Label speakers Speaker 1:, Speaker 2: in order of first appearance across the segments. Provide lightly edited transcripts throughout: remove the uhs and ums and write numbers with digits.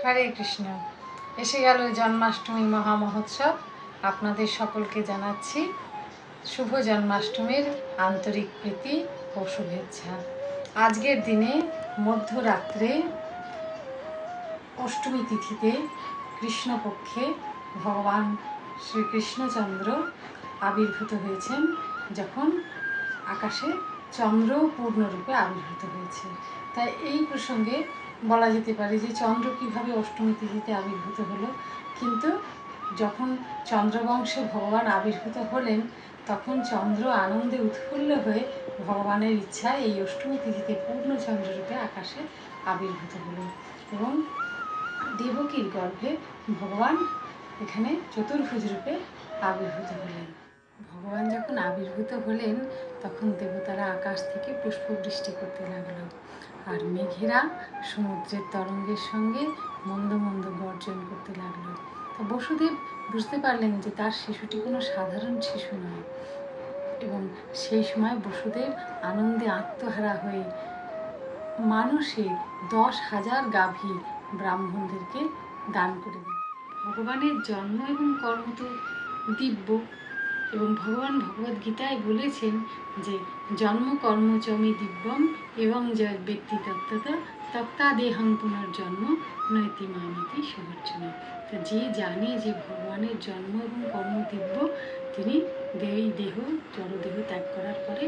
Speaker 1: হরে কৃষ্ণ। এসে গেল জন্মাষ্টমী মহামহোৎসব। আপনাদের সকলকে জানাচ্ছি শুভ জন্মাষ্টমীর আন্তরিক প্রীতি ও শুভেচ্ছা। আজকের দিনে মধ্যরাত্রে অষ্টমী তিথিতে কৃষ্ণপক্ষে ভগবান শ্রীকৃষ্ণচন্দ্র আবির্ভূত হয়েছেন, যখন আকাশে চন্দ্র পূর্ণরূপে আবির্ভূত হয়েছে। তাই এই প্রসঙ্গে বলা যেতে পারে যে চন্দ্র কীভাবে অষ্টমী তিথিতে আবির্ভূত হলো। কিন্তু যখন চন্দ্রবংশে ভগবান আবির্ভূত হলেন, তখন চন্দ্র আনন্দে উৎফুল্ল হয়ে ভগবানের ইচ্ছায় এই অষ্টমী তিথিতে পূর্ণচন্দ্ররূপে আকাশে আবির্ভূত হলেন এবং দেবকীর গর্ভে ভগবান এখানে চতুর্ভুজ রূপে আবির্ভূত হলেন। ভগবান যখন আবির্ভূত হলেন, তখন দেবতারা আকাশ থেকে পুষ্পবৃষ্টি করতে লাগলো, আর মেঘেরা সমুদ্রের তরঙ্গের সঙ্গে মন্দ মন্দ গর্জন করতে লাগলো। তো বসুদেব বুঝতে পারলেন যে তার শিশুটি কোনো সাধারণ শিশু নয়, এবং সেই সময় বসুদেব আনন্দে আত্মহারা হয়ে মানসে 10,000 গাভী ব্রাহ্মণদেরকে দান করে দেন। ভগবানের জন্ম এবং কর্ম তো দিব্য, এবং ভগবান ভগবদ্গীতায় বলেছেন যে জন্ম কর্ম চমি দিব্যম এবং জয় ব্যক্তি তত্ত্বত তত্ত্বাদেহং পুনর্জন্ম নৈতি মামিতি সহর্জনা। তো যে জানে যে ভগবানের জন্ম এবং কর্ম দিব্য, তিনি দেহ জড়দেহ ত্যাগ করার পরে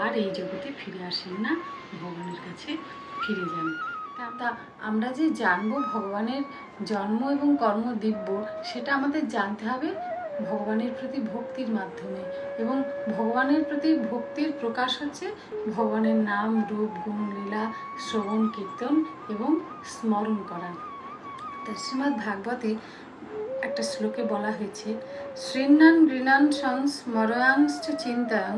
Speaker 1: আর এই জগতে ফিরে আসেন না, ভগবানের কাছে ফিরে যান। তা আমরা যে জানবো ভগবানের জন্ম এবং কর্ম দিব্য, সেটা আমাদের জানতে হবে ভগবানের প্রতি ভক্তির মাধ্যমে। এবং ভগবানের প্রতি ভক্তির প্রকাশ হচ্ছে ভগবানের নাম, রূপ, গুণ, লীলা শ্রবণ, কীর্তন এবং স্মরণ করা। তার শ্রীমদ্ ভাগবতে একটা শ্লোকে বলা হয়েছে, শৃণ্যান গৃণান সংস্মরয়াংশ্চ চিন্তয়ং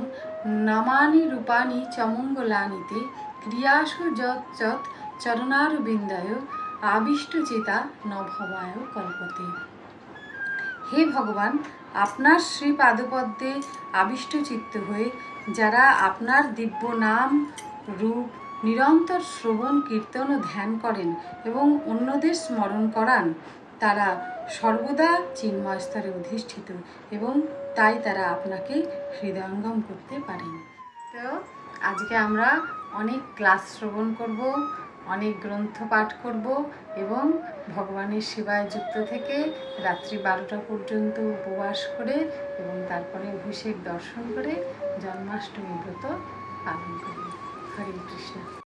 Speaker 1: নামানি রূপানি চমঙ্গলানিতে ক্রিয়াসু যৎ যৎ চরণারবিন্দায় আবিষ্টচেতা ন ভবায় কল্পতে। হে ভগবান, আপনার শ্রী পাদপদ্মে আবিষ্টচিত্ত হয়ে যারা আপনার দিব্য নাম, রূপ নিরন্তর শ্রবণ, কীর্তন ও ধ্যান করেন এবং অন্যদের স্মরণ করান, তারা সর্বদা চিন্ময় স্তরে অধিষ্ঠিত, এবং তাই তারা আপনাকে হৃদয়ঙ্গম করতে পারেন। তো আজকে আমরা অনেক ক্লাস শ্রবণ করব, অনেক গ্রন্থ পাঠ করব এবং ভগবানের সেবায় যুক্ত থেকে রাত্রি 12টা পর্যন্ত উপবাস করে এবং তারপরে অভিষেক দর্শন করে জন্মাষ্টমী ব্রত পালন করব। হরে কৃষ্ণ।